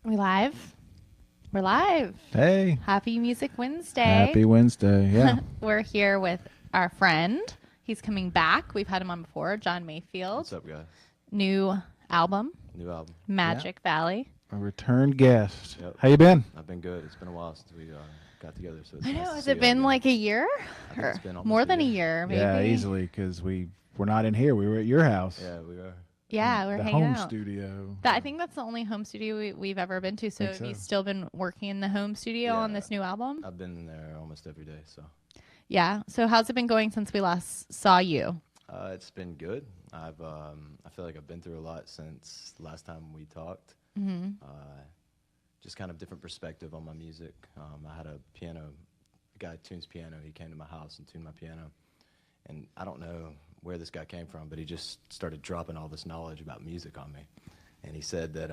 We live? We're live. Hey. Happy Music Wednesday. Happy Wednesday, yeah. We're here with our friend. He's coming back. We've had him on before, Jon Mayfield. What's up, guys? New album, New album. Magic Valley. A return guest. Yep. How you been? I've been good. It's been a while since we got together. So it's I nice know. to Has see it you been again. like a year? I think it's been almost more a than a year. year, maybe. Yeah, easily, because we're not in here. We were at your house. Yeah, we are. Yeah, we're the hanging home out. studio. I think that's the only home studio we've ever been to. So Think have you so. still been working in the home studio Yeah. on this new album? I've been there almost every day. So Yeah. So how's it been going since we last saw you? it's been good. I feel like I've been through a lot since the last time we talked. Mm-hmm. Just kind of different perspective on my music. I had a guy tunes piano. He came to my house and tuned my piano. And I don't know where this guy came from, but he just started dropping all this knowledge about music on me. And he said that,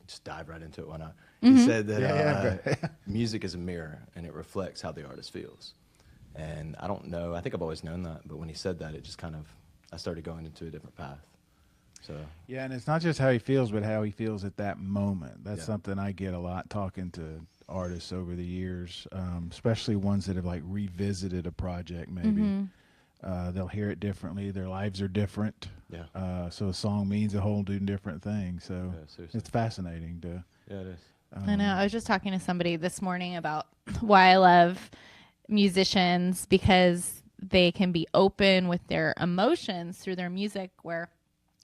just dive right into it, why not? Mm-hmm. He said that music is a mirror, and it reflects how the artist feels. And I don't know, I think I've always known that, but when he said that, it just kind of, I started going into a different path. So Yeah, and it's not just how he feels, but how he feels at that moment. That's Yeah. something I get a lot talking to artists over the years, especially ones that have like revisited a project maybe. Mm-hmm. They'll hear it differently. Their lives are different. yeah, So a song means a whole different thing. So yeah, seriously. it's fascinating to. Yeah, it is. I know. I was just talking to somebody this morning about why I love musicians, because they can be open with their emotions through their music, where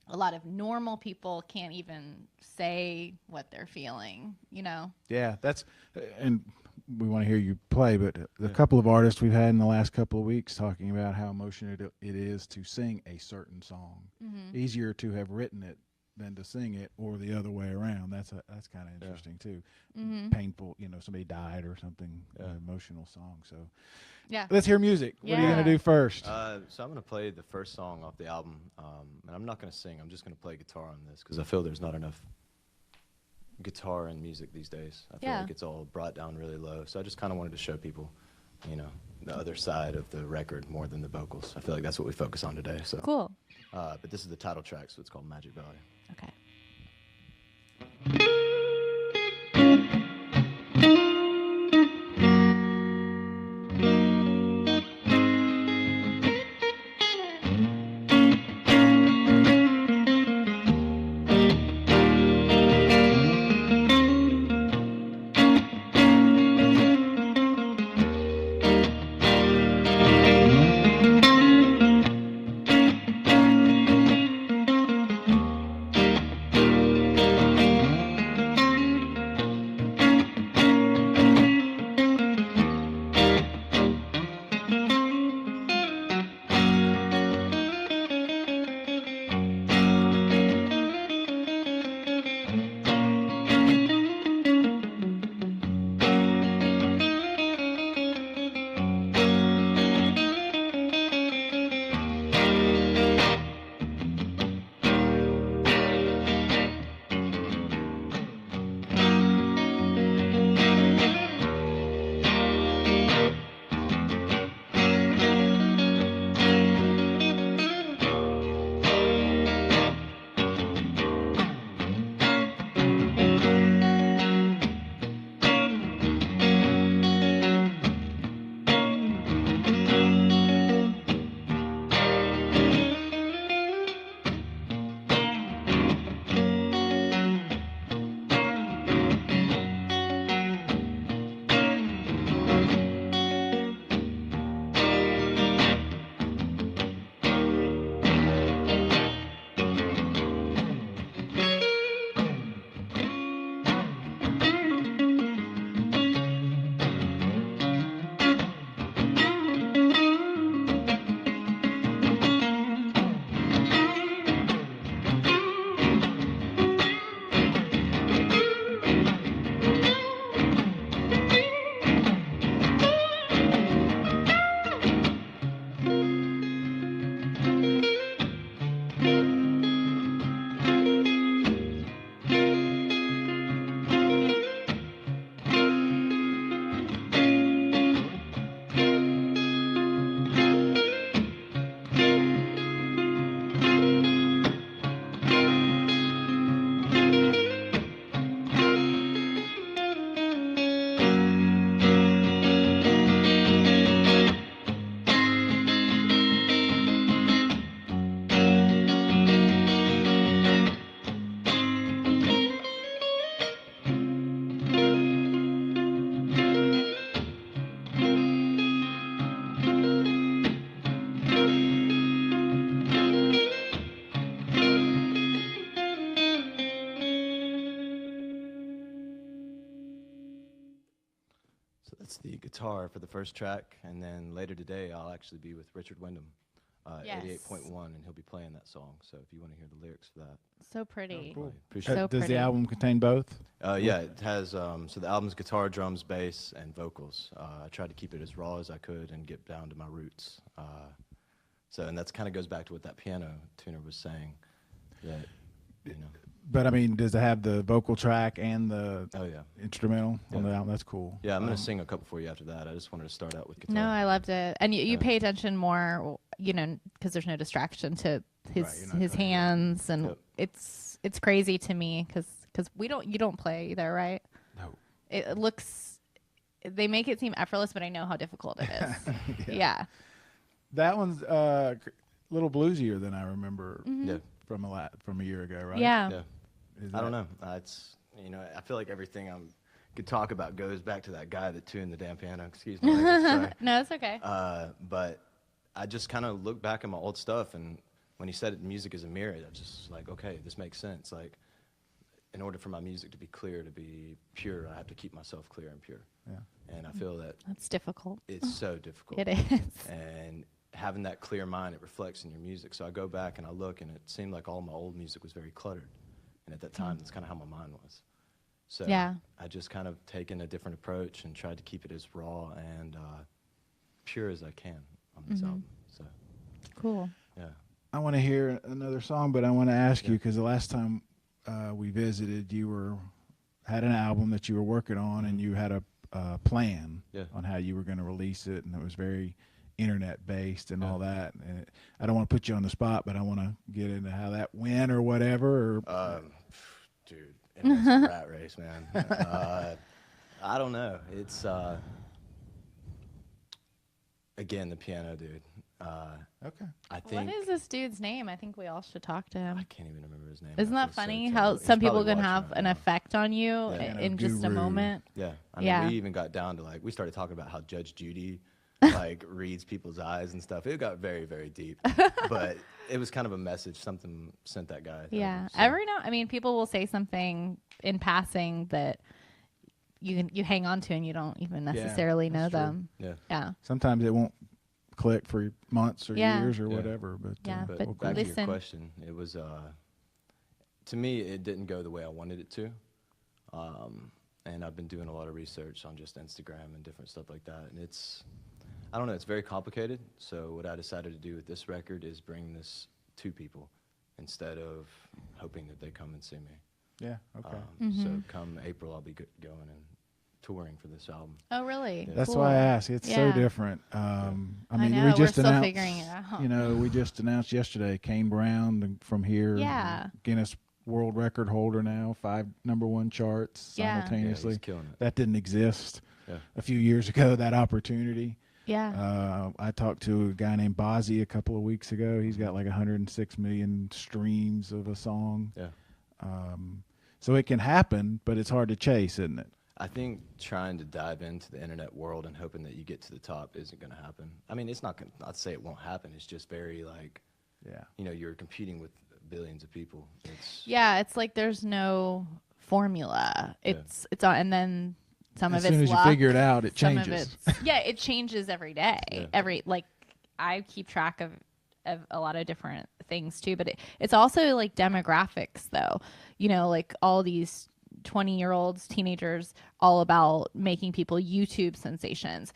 a lot of normal people can't even say what they're feeling, you know? Yeah, that's, and we want to hear you play, but a Yeah. couple of artists we've had in the last couple of weeks talking about how emotional it is to sing a certain song. Mm-hmm. Easier to have written it than to sing it, or the other way around. That's kind of interesting too. Mm-hmm. Painful, somebody died or something, Yeah. an emotional song. So Yeah. let's hear music. What are you Yeah. gonna do first? So I'm going to play the first song off the album, and I'm not going to sing. I'm just going to play guitar on this because I feel there's not enough guitar in music these days. I feel Yeah. like it's all brought down really low. So I just kind of wanted to show people, the other side of the record more than the vocals. I feel like that's what we focus on today. So Cool. But this is the title track, so it's called Magic Valley. Okay. the guitar for the first track, and then later today I'll actually be with Richard Wyndham, Yes. 88.1, and he'll be playing that song. So if you want to hear the lyrics for that, So pretty. Cool. appreciate So it. Does pretty. the album contain both? Yeah, it has. So the album's guitar, drums, bass, and vocals. I tried to keep it as raw as I could and get down to my roots. And that's kind of goes back to what that piano tuner was saying. That, you know. But I mean, does it have the vocal track and the Oh yeah. instrumental on Yeah. the album? That's cool. Yeah, I'm gonna sing a couple for you after that. I just wanted to start out with guitar. No, I loved it. And you Yeah. pay attention more, you know, because there's no distraction to Right, his you're not his gonna- hands, and Yep. it's crazy to me because you don't play either, right? No. It looks, they make it seem effortless, but I know how difficult it is. Yeah. That one's a little bluesier than I remember Yeah. from a year ago, right? Yeah. Yeah. Is I don't that- know. It's I feel like everything I could talk about goes back to that guy that tuned the damn piano. Excuse me. Sorry. No, it's okay. But I just kind of look back at my old stuff, and when he said music is a mirror, I just like, okay, this makes sense. Like, in order for my music to be clear, to be pure, I have to keep myself clear and pure. Yeah. And I feel that That's difficult. it's so difficult. It is. And having that clear mind, it reflects in your music. So I go back and I look, and it seemed like all my old music was very cluttered. And at that time, that's kind of how my mind was. So Yeah. I just kind of taken a different approach and tried to keep it as raw and pure as I can on this album. So, Cool. yeah. I want to hear another song, but I want to ask you, because the last time we visited, you had an album that you were working on, and you had a plan Yeah. on how you were going to release it, and it was very internet based and Yeah. all that. And I don't want to put you on the spot, but I want to get into how that went or whatever. Or Dude, it's a rat race, man. I don't know. It's, again, the piano dude. okay. I think. What is this dude's name? I think we all should talk to I him. can't even remember his name. Isn't I that feel so funny terrible. how He's some people probably can watching have right an now. effect on you Yeah. in just a Guru. moment? Yeah, I mean, Yeah. we even got down to we started talking about how Judge Judy reads people's eyes and stuff. It got very, very deep, but it was kind of a message something sent that guy. Yeah. over, so- Every now, I mean, people will say something in passing that you hang on to and you don't even necessarily know that's true. them. Yeah. Yeah. Sometimes it won't click for months or Yeah. years or Yeah. whatever. But Yeah, But but back to listen. your question, it was to me it didn't go the way I wanted it to, and I've been doing a lot of research on just Instagram and different stuff like that, and it's I don't know, it's very complicated. So what I decided to do with this record is bring this to people instead of hoping that they come and see me. yeah, okay. So come April, I'll be going and touring for this album. Oh, really? Yeah. That's Cool. why I asked. It's so Yeah. different. I mean, know, we we're just still announced. figuring it out. You know, we just announced yesterday Kane Brown from here. Yeah. Guinness World Record holder now, 5 #1 charts Yeah. Yeah, simultaneously. he's killing it. That didn't exist Yeah. a few years ago. That opportunity. Yeah. I talked to a guy named Bozzy a couple of weeks ago. He's got like 106 million streams of a song. Yeah. So it can happen, but it's hard to chase, isn't it? I think trying to dive into the internet world and hoping that you get to the top isn't going to happen. I mean, it's not going to, I'd say it won't happen. It's just very Yeah. you're competing with billions of people. It's, Yeah. It's like there's no formula. It's on, and then some As of it's soon as you luck, figure it out, it some of changes. yeah, it changes every day. Yeah. I keep track of a lot of different things too, but it's also like demographics though. Like all these 20-year-olds, teenagers, all about making people YouTube sensations.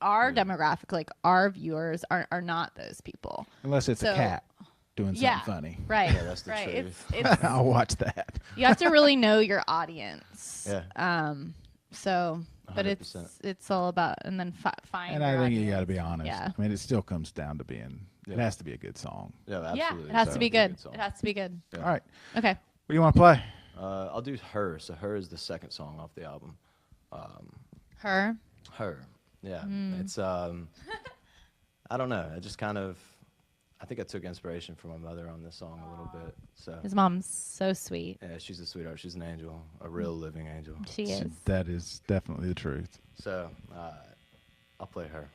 Our demographic, like our viewers, are not those people. Unless it's a So- cat doing something Yeah. funny. Right. Yeah, that's the right. truth. It's I'll watch that. you have to really know your audience. Yeah. So, but 100%. it's all about, and then find. And I your think you audience. got to be honest. Yeah. I mean, it still comes down to being. It Yeah. has to be a good song. Yeah, Yeah, absolutely. it has So to be it'll a good. song. It has to be good. Yeah. All right. Okay. What do you want to play? I'll do Her. So Her is the second song off the album. Her. Her. Yeah. It's I don't know. I just kind of I think I took inspiration from my mother on this song a little bit. So His mom's so sweet. yeah, she's a sweetheart. She's an angel, a real living angel. She is. That is definitely the truth. So I'll play Her.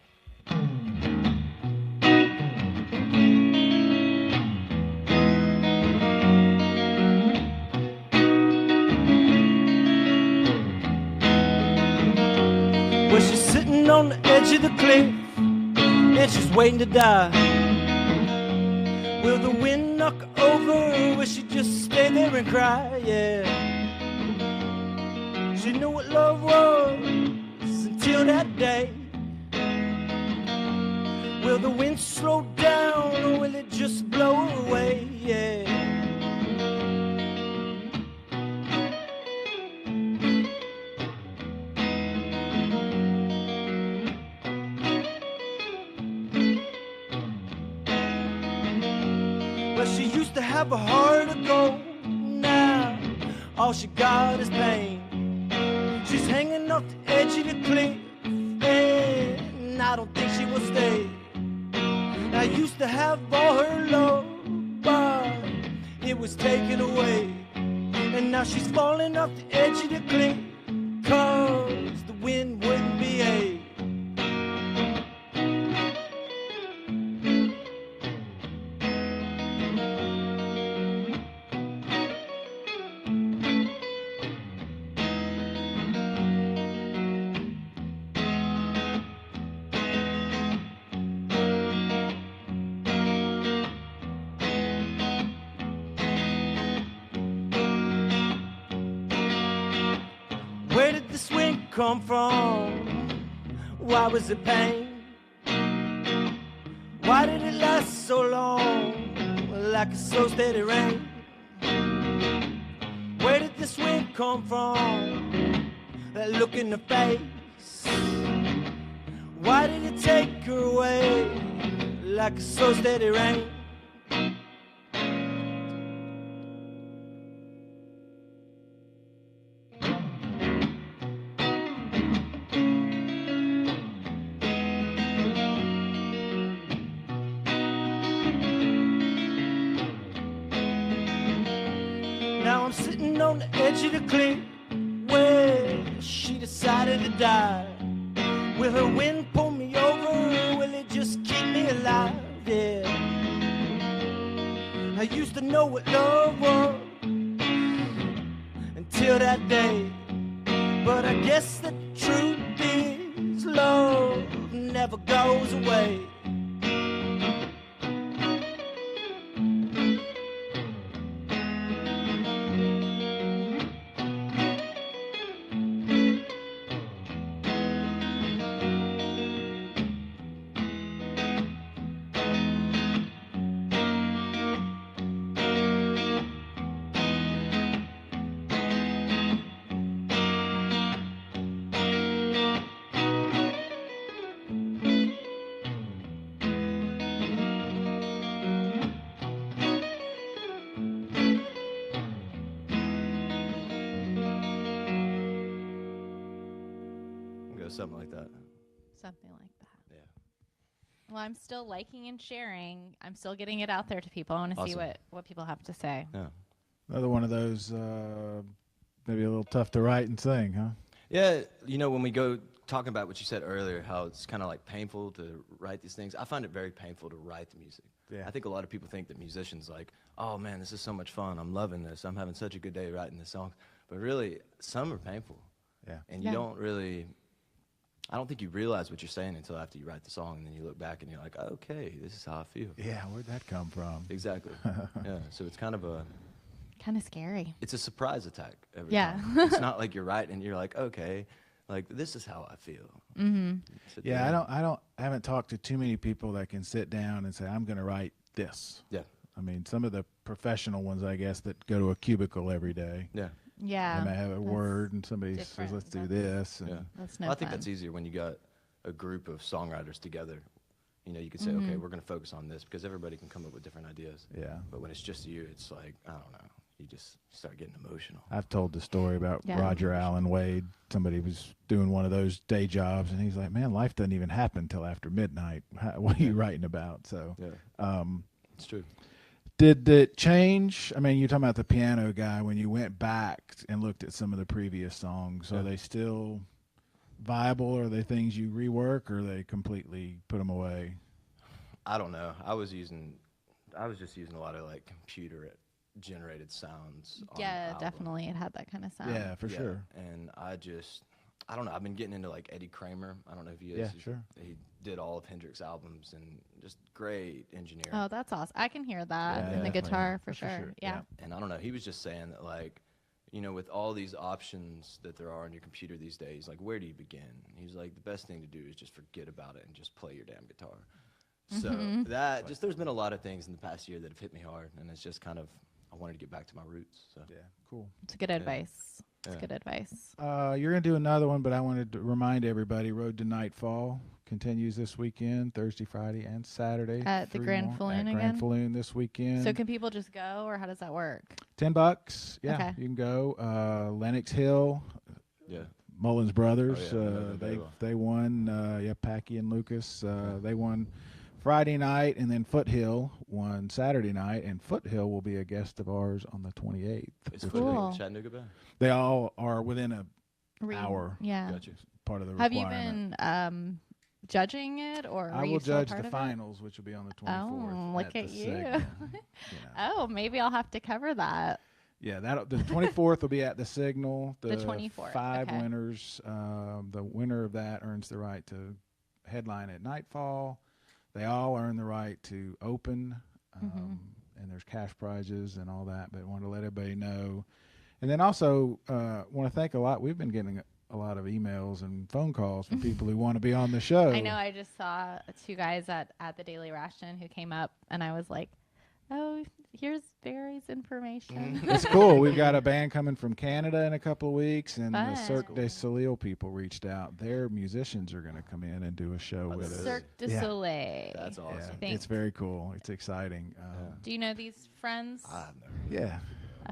Well, she on the edge of the cliff, and she's waiting to die. Will the wind knock her over? Will she just stay there and cry? Yeah. She knew what love was until that day. Will the wind slow down or will it just blow her away? Yeah. But she used to have a heart of gold. Now all she got is pain. She's hanging off the edge of the cliff, and I don't think she will stay. I used to have all her love, but it was taken away. And now she's falling off the edge of the cliff, 'cause the wind wouldn't behave. Where did this wind come from? Why was it pain? Why did it last so long, like a slow steady rain? Where did this wind come from? That look in the face. Why did it take her away, like a slow steady rain? Now I'm sitting on the edge of the cliff where she decided to die. Will her wind pull me over? Will it just keep me alive? Yeah. I used to know what love was until that day. But I guess the truth is love never goes away. Something like that. Something like that. Yeah. Well, I'm still liking and sharing. I'm still getting it out there to people. I want to see Awesome. what people have to say. Yeah. Another one of those, maybe a little tough to write and sing, huh? Yeah, you know, when we go talking about what you said earlier, how it's kind of like painful to write these things, I find it very painful to write the music. Yeah. I think a lot of people think that musicians like, oh man, this is so much fun. I'm loving this. I'm having such a good day writing this song. But really, some are painful. Yeah. And you Yeah. don't really, I don't think you realize what you're saying until after you write the song, and then you look back and you're like, okay, this is how I feel. Yeah, where'd that come from? Exactly. Yeah, so it's kind of Kind of scary. it's a surprise attack every Yeah. time. It's not like you're writing and you're like, okay, like this is how I feel. Mm-hmm. Sit Yeah, there. I haven't talked to too many people that can sit down and say, I'm going to write this. Yeah, I mean, some of the professional ones, I guess, that go to a cubicle every day. yeah, Yeah. They may have a that's word and somebody says, different. let's do That's- this. And yeah. That's no Well, I think fun. that's easier when you got a group of songwriters together. You know, you could say, Mm-hmm. okay, we're going to focus on this because everybody can come up with different ideas. Yeah. But when it's just you, it's like, I don't know. You just start getting emotional. I've told the story about Yeah. Roger Allen Wade. Somebody was doing one of those day jobs, and he's like, man, life doesn't even happen till after midnight. What are you writing about? So, Yeah, it's true. did it change? I mean, you're talking about the piano guy. When you went back and looked at some of the previous songs, Yeah. are they still viable? Are they things you rework, or they completely put them away? I don't know. I was just using a lot of like computer generated sounds. on the Yeah, album. definitely. It had that kind of sound. Yeah, for Yeah, sure. And I don't know. I've been getting into like Eddie Kramer. I don't know if you Yeah, guys. sure. He did all of Hendrix albums and just great engineer. Oh, that's awesome. I can hear that Yeah, in the definitely. guitar for For sure. sure. Yeah. And I don't know. He was just saying that like, you know, with all these options that there are on your computer these days, like where do you begin? He's like, the best thing to do is just forget about it and just play your damn guitar. So that just there's been a lot of things in the past year that have hit me hard, and it's just kind of I wanted to get back to my roots. So Yeah, cool. It's good advice. It's Yeah. good advice. You're going to do another one, but I wanted to remind everybody, Road to Nightfall continues this weekend, Thursday, Friday, and Saturday. At the 3 Grand more Falloon at again? Grand Falloon this weekend. So can people just go, or how does that work? $10. Yeah, Okay. you can go. Lennox Hill, yeah, Mullins Brothers. Oh, yeah, I know them very well. They won. Packy and Lucas. They won Friday night, and then Foothill won Saturday night. And Foothill will be a guest of ours on the 28th. it's which cool. is- Chattanooga band. They all are within a Re- hour. Yeah. Gotcha. part of the Have you requirement. been judging it, or I are you will still judge part the of it? finals, which will be on the 24th. Oh, look the at you. Signal. Oh, maybe I'll have to cover that. Yeah, the 24th will be at the Signal. The 24th, 5 okay. winners. The winner of that earns the right to headline at Nightfall. They all earn the right to open, and there's cash prizes and all that. But I want to let everybody know. And then also want to thank a lot. We've been getting a lot of emails and phone calls from people who want to be on the show. I know. I just saw 2 guys at the Daily Ration who came up, and I was like, "Oh, here's Barry's information." It's cool. We've got a band coming from Canada in a couple of weeks, and Fun. the Cirque du Soleil people reached out. Their musicians are going to come in and do a show with us. Cirque du Yeah. Soleil. That's awesome. Yeah, Thanks. it's very cool. It's exciting. Do you know these friends? I've never. Yeah.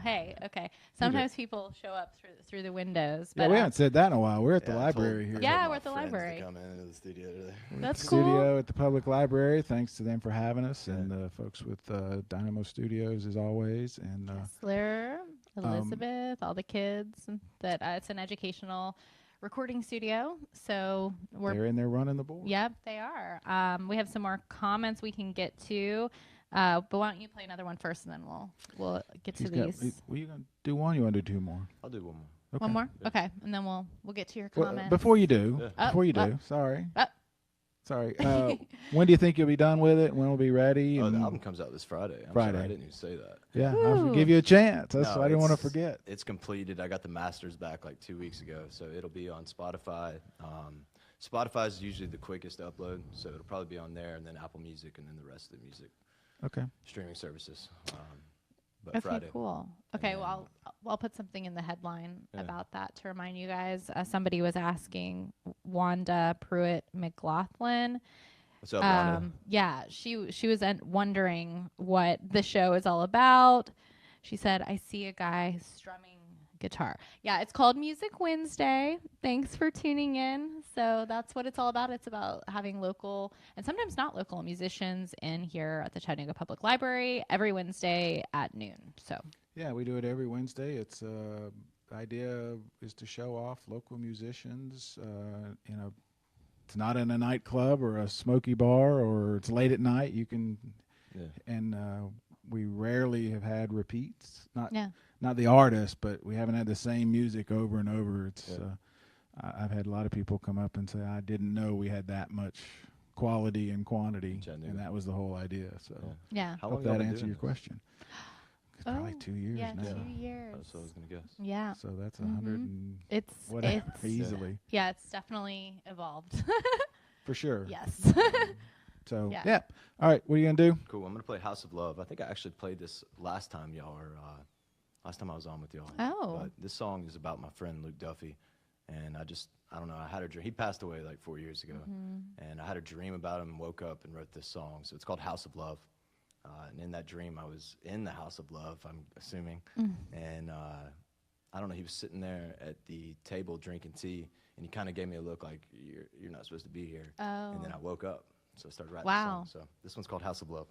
Hey, okay. Sometimes people show up through the windows, Yeah, but we haven't said that in a while. We're at the Yeah, I told- library I here. told Yeah, my we're at the friends to library. Come into the studio today. We're at That's the cool. Studio at the public library. Thanks to them for having us, and the folks with Dynamo Studios as always. And Kessler, Elizabeth, all the kids. That it's an educational recording studio, so they're in there running the board. Yep, they are. We have some more comments we can get to, but why don't you play another one first, and then we'll get to these. Were you going to do one? You want to do 2 more? I'll do one more. Okay. One more, okay, and then we'll get to your Well, comments. before you do, Yeah. sorry. Oh. Sorry. When do you think you'll be done with it? When we'll be ready? Oh, the And- album comes out this Friday. I'm Friday. Sorry, I didn't even say that. Yeah, I'll Woo. give you a chance. That's No, why I didn't want to it's- forget. It's completed. I got the masters back like 2 weeks ago, so it'll be on Spotify. Spotify is usually the quickest to upload, so it'll probably be on there, and then Apple Music, and then the rest of the music Okay. streaming services. But Okay, Friday. cool. Okay, then- well, I'll put something in the headline Yeah. about that to remind you guys. Somebody was asking Wanda Pruitt McLaughlin. What's up, Wanda? Yeah, she was wondering what the show is all about. She said, "I see a guy strumming guitar." Yeah, it's called Music Wednesday. Thanks for tuning in. So that's what it's all about. It's about having local and sometimes not local musicians in here at the Chattanooga Public Library every Wednesday at noon. So Yeah, we do it every Wednesday. It's the idea is to show off local musicians. It's not in a nightclub or a smoky bar, or it's late at night. You can, Yeah. and we rarely have had repeats. yeah. Not the artist, but we haven't had the same music over and over. It's Yeah. I've had a lot of people come up and say, "I didn't know we had that much quality and quantity," Chattanooga. and that was the whole idea. So Yeah. Yeah. How hope long y'all that been answered doing your this? question. It's probably Oh, 2 years Yeah, now. 2 years. That's what I was gonna guess. Yeah. So that's Mhm. 100 and It's whatever it's easily yeah, it's definitely evolved. for sure. Yes. So Yeah. yeah. All right. What are you gonna do? Cool. I'm gonna play House of Love. I think I actually played this last time y'all were. Last time I was on with y'all. Oh. But this song is about my friend Luke Duffy, and I don't know. I had a dream. He passed away like 4 years ago, and I had a dream about him. Woke up and wrote this song. So it's called House of Love. And in that dream, I was in the House of Love. I'm assuming, and I don't know. He was sitting there at the table drinking tea, and he kind of gave me a look like you're not supposed to be here. Oh. And then I woke up, so I started writing Wow. the song. So this one's called House of Love.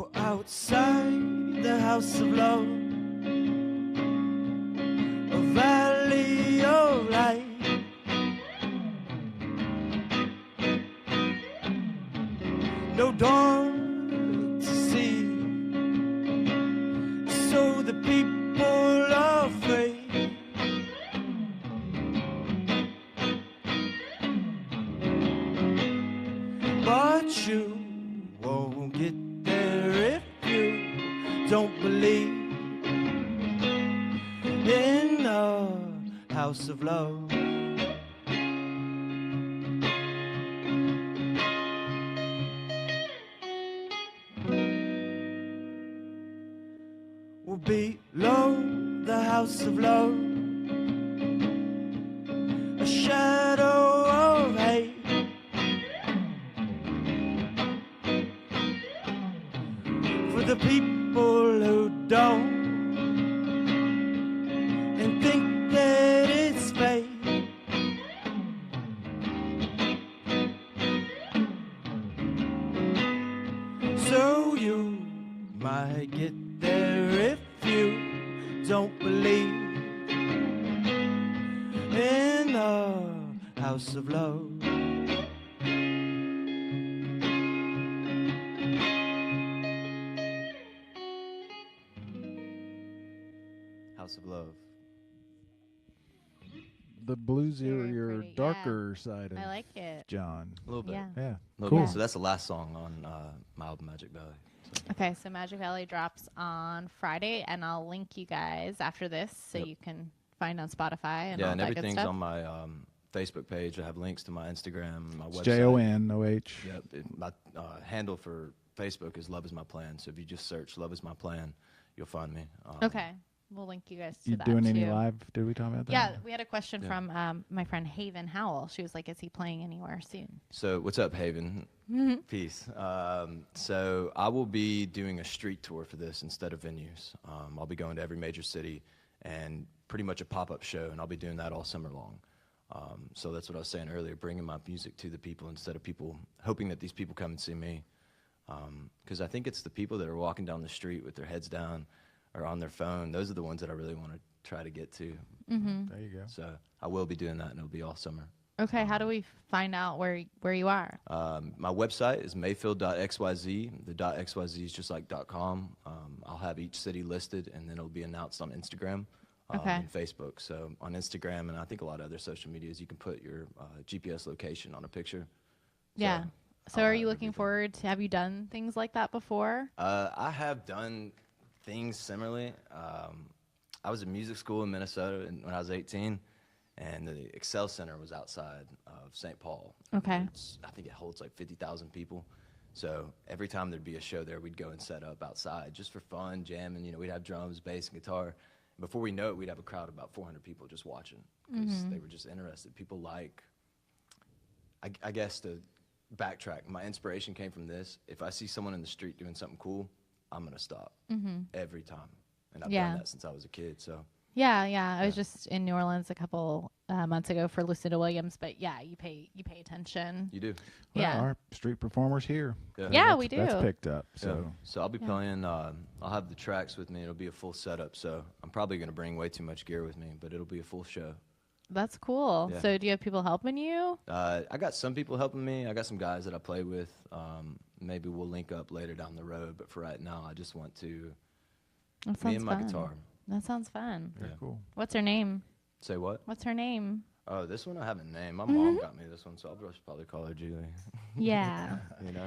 We're outside the house of love, a valley of light. No dawn to see, so the people are afraid. But you won't get there if you don't believe in a house of love. We'll be below the house of love, a shadow of hate. For the people who don't and think that it's fate. So you might get there if you don't believe in the house of love. House of Love. The bluesier, Very your pretty, darker side of I like it. John. A little bit. Yeah. Yeah. A little Cool. bit. So that's the last song on my album, Magic Valley. So, Okay, so Magic Valley drops on Friday, and I'll link you guys after this so Yep. you can find on Spotify and yeah, all and that good everything's stuff. on my Facebook page. I have links to my Instagram, my It's website. JONOH. Yep. My handle for Facebook is Love Is My Plan. So if you just search Love Is My Plan, you'll find me. Okay, we'll link you guys to You that doing any too. live? Did we talk about that? Yeah, we had a question Yeah. from my friend Haven Howell. She was like, "Is he playing anywhere soon?" So what's up, Haven? Peace. So I will be doing a street tour for this instead of venues. I'll be going to every major city and pretty much a pop-up show, and I'll be doing that all summer long. So that's what I was saying earlier, bringing my music to the people instead of people hoping that these people come and see me. Because I think it's the people that are walking down the street with their heads down or on their phone. Those are the ones that I really want to try to get to. There you go. So I will be doing that, and it'll be all summer. Okay, how do we find out where you are? My website is mayfield.xyz. The .xyz is just like .com. I'll have each city listed, and then it'll be announced on Instagram Okay. and Facebook. So on Instagram and I think a lot of other social medias, you can put your GPS location on a picture. Yeah. So I'll are have you looking everything. forward to? Have you done things like that before? I have done things similarly. I was in music school in Minnesota when I was 18, and the Excel Center was outside of St. Paul. Okay. I think it holds like 50,000 people. So every time there'd be a show there, we'd go and set up outside just for fun, jamming. You know, we'd have drums, bass, and guitar. Before we know it, we'd have a crowd of about 400 people just watching because they were just interested. People like, I guess to backtrack, my inspiration came from this. If I see someone in the street doing something cool, I'm going to stop every time. And I've Yeah. done that since I was a kid. So Yeah. I was just in New Orleans a couple months ago for Lucinda Williams, but yeah, you pay attention. you do. Well, Yeah. our street performers here. Yeah. Yeah, That's- we do. That's picked up. Yeah. So So I'll be Yeah. playing, I'll have the tracks with me. It'll be a full setup. So I'm probably going to bring way too much gear with me, but it'll be a full show. That's cool. Yeah. So do you have people helping you? I got some people helping me. I got some guys that I play with. Maybe we'll link up later down the road. But for right now, I just want to That me sounds and my fun. guitar. That sounds fun. very Yeah. cool. What's her name? Say what? What's her name? Oh, this one I haven't named. My mom got me this one, so I'll just probably call her Julie. Yeah. You know?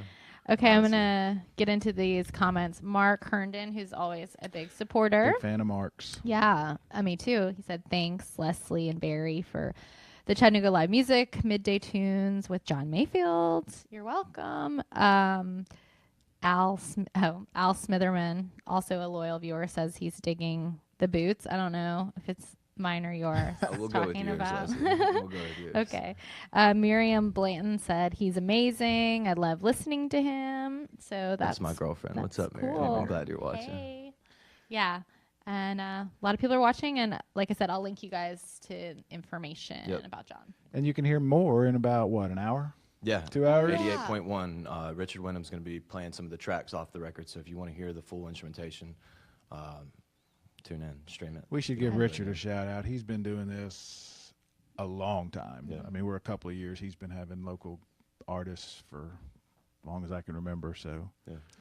Okay, I'm Awesome. gonna get into these comments. Mark Herndon, who's always a big supporter. Big fan of Mark's. Yeah, me too. He said thanks, Leslie and Barry, for the Chattanooga live music, midday tunes with Jon Mayfield. You're welcome. Al Smitherman, also a loyal viewer, says he's digging the boots. I don't know if it's mine or yours. We'll go with talking yours, about. Leslie. We'll go with yours. Okay. Miriam Blanton said he's amazing. I love listening to him. So That's my girlfriend. What's that's up, Miriam? cool. I'm glad you're watching. Hey. Yeah. And a lot of people are watching. And like I said, I'll link you guys to information Yep. about John. And you can hear more in about, what, an hour? Yeah. 2 hours? 88.1. Richard Wyndham's going to be playing some of the tracks off the record, so if you want to hear the full instrumentation, tune in, stream it. We should give Richard a shout out. He's been doing this a long time. Yeah. I mean, we're a couple of years. He's been having local artists for as long as I can remember. So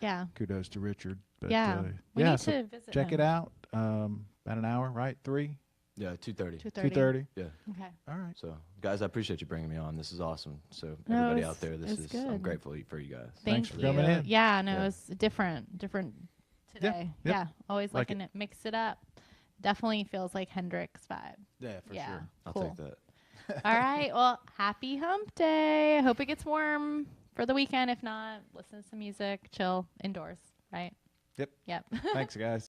Yeah. kudos to Richard. But, Yeah. We need to visit check him. it out. About an hour, right? 3? Yeah, 2:30. 2:30. Yeah. Okay. All right. So, guys, I appreciate you bringing me on. This is awesome. So, No, everybody it's- out there, it's I'm good. grateful for you guys. Thanks Thank for you. coming in. Yeah, no, Yeah. it was different today. Yep. Yeah, always Like liking it. Mix it up. Definitely feels like Hendrix vibe. Yeah, for Yeah. sure. I'll Cool. take that. All right. Well, happy hump day. I hope it gets warm for the weekend. If not, listen to some music, chill indoors, right? Yep. Yep. Thanks, guys.